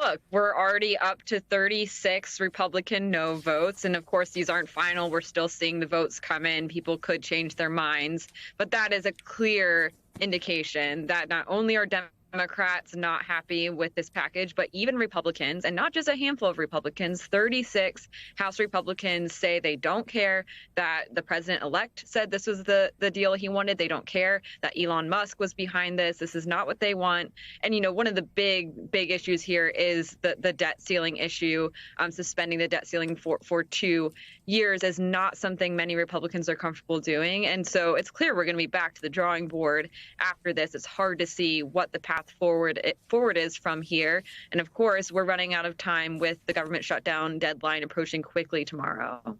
look, we're already up to 36 Republican no votes. And of course, these aren't final. We're still seeing the votes come in. People could change their minds. But that is a clear indication that not only are Democrats not happy with this package, but even Republicans, and not just a handful of Republicans, 36 House Republicans say they don't care that the president-elect said this was the deal he wanted. They don't care that Elon Musk was behind this. This is not what they want. And, you know, one of the big issues here is the debt ceiling issue. Suspending the debt ceiling for 2 years is not something many Republicans are comfortable doing. And so it's clear we're going to be back to the drawing board after this. It's hard to see what the path forward is from here. And of course, we're running out of time with the government shutdown deadline approaching quickly tomorrow.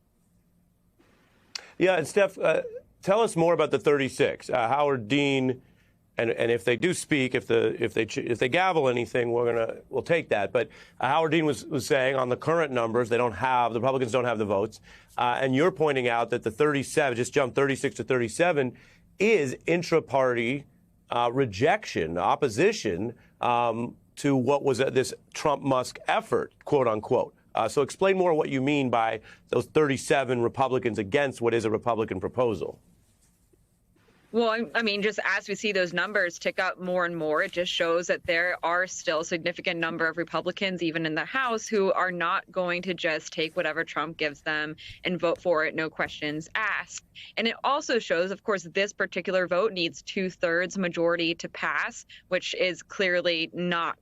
Yeah, and Steph, tell us more about the 36. Howard Dean, and if they do speak, if they gavel anything, we'll take that. But Howard Dean was saying on the current numbers, the Republicans don't have the votes, and you're pointing out that the 37 just jumped 36 to 37 is intra-party rejection, opposition to what was this Trump-Musk effort, quote unquote. So explain more what you mean by those 37 Republicans against what is a Republican proposal. Well, I mean, just as we see those numbers tick up more and more, it just shows that there are still a significant number of Republicans, even in the House, who are not going to just take whatever Trump gives them and vote for it, no questions asked. And it also shows, of course, this particular vote needs 2/3 majority to pass, which is clearly not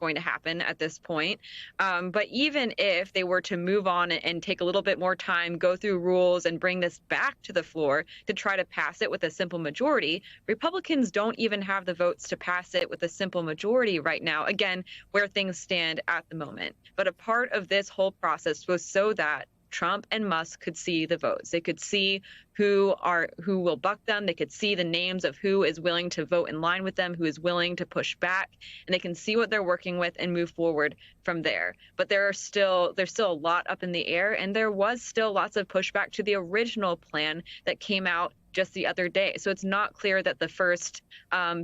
going to happen at this point. But even if they were to move on and take a little bit more time, go through rules and bring this back to the floor to try to pass it with a simple majority, Republicans don't even have the votes to pass it with a simple majority right now, again, where things stand at the moment. But a part of this whole process was so that Trump and Musk could see the votes. They could see who will buck them. They could see the names of who is willing to vote in line with them, who is willing to push back, and they can see what they're working with and move forward from there. But there's still a lot up in the air, and there was still lots of pushback to the original plan that came out just the other day. So it's not clear that the first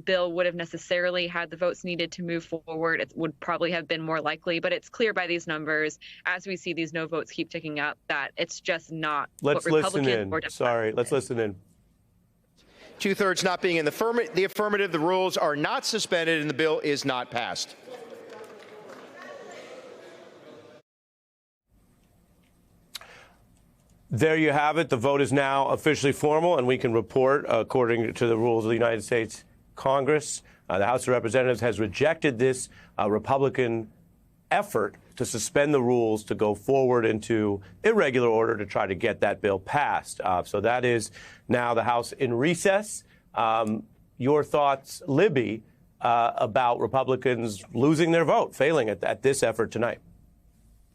bill would have necessarily had the votes needed to move forward. It would probably have been more likely, but it's clear by these numbers, as we see these no votes keep ticking up, that it's just not what Republicans or Democrats. Sorry, let's listen in. 2/3 not being in the affirmative, the rules are not suspended and the bill is not passed. There you have it. The vote is now officially formal, and we can report according to the rules of the United States Congress. The House of Representatives has rejected this Republican effort to suspend the rules to go forward into irregular order to try to get that bill passed. So that is now the House in recess. Your thoughts, Libby, about Republicans losing their vote, failing at this effort tonight?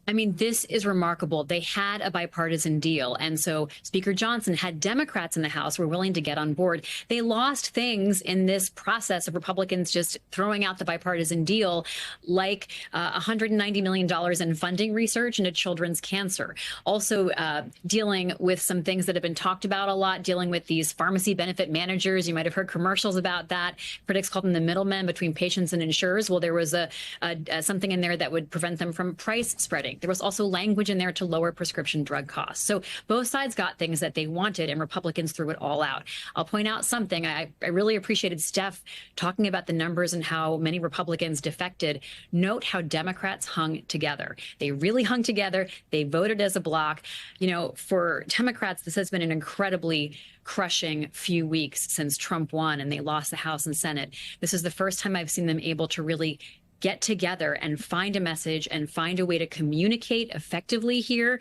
I mean, this is remarkable. They had a bipartisan deal. And so Speaker Johnson had Democrats in the House who were willing to get on board. They lost things in this process of Republicans just throwing out the bipartisan deal, like $190 million in funding research into children's cancer. Also dealing with some things that have been talked about a lot, dealing with these pharmacy benefit managers. You might have heard commercials about that. Critics called them the middlemen between patients and insurers. Well, there was something in there that would prevent them from price spreading. There was also language in there to lower prescription drug costs. So both sides got things that they wanted, and Republicans threw it all out. I'll point out something. I really appreciated Steph talking about the numbers and how many Republicans defected. Note how Democrats hung together. They really hung together. They voted as a bloc. You know, for Democrats, this has been an incredibly crushing few weeks since Trump won and they lost the House and Senate. This is the first time I've seen them able to really get together and find a message and find a way to communicate effectively here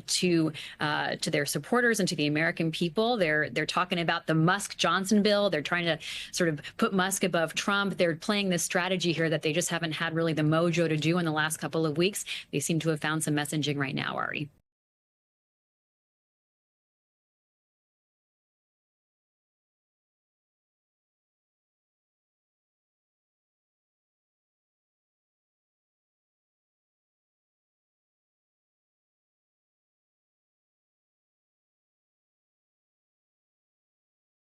to their supporters and to the American people. They're talking about the Musk-Johnson bill. They're trying to sort of put Musk above Trump. They're playing this strategy here that they just haven't had really the mojo to do in the last couple of weeks. They seem to have found some messaging right now, Ari.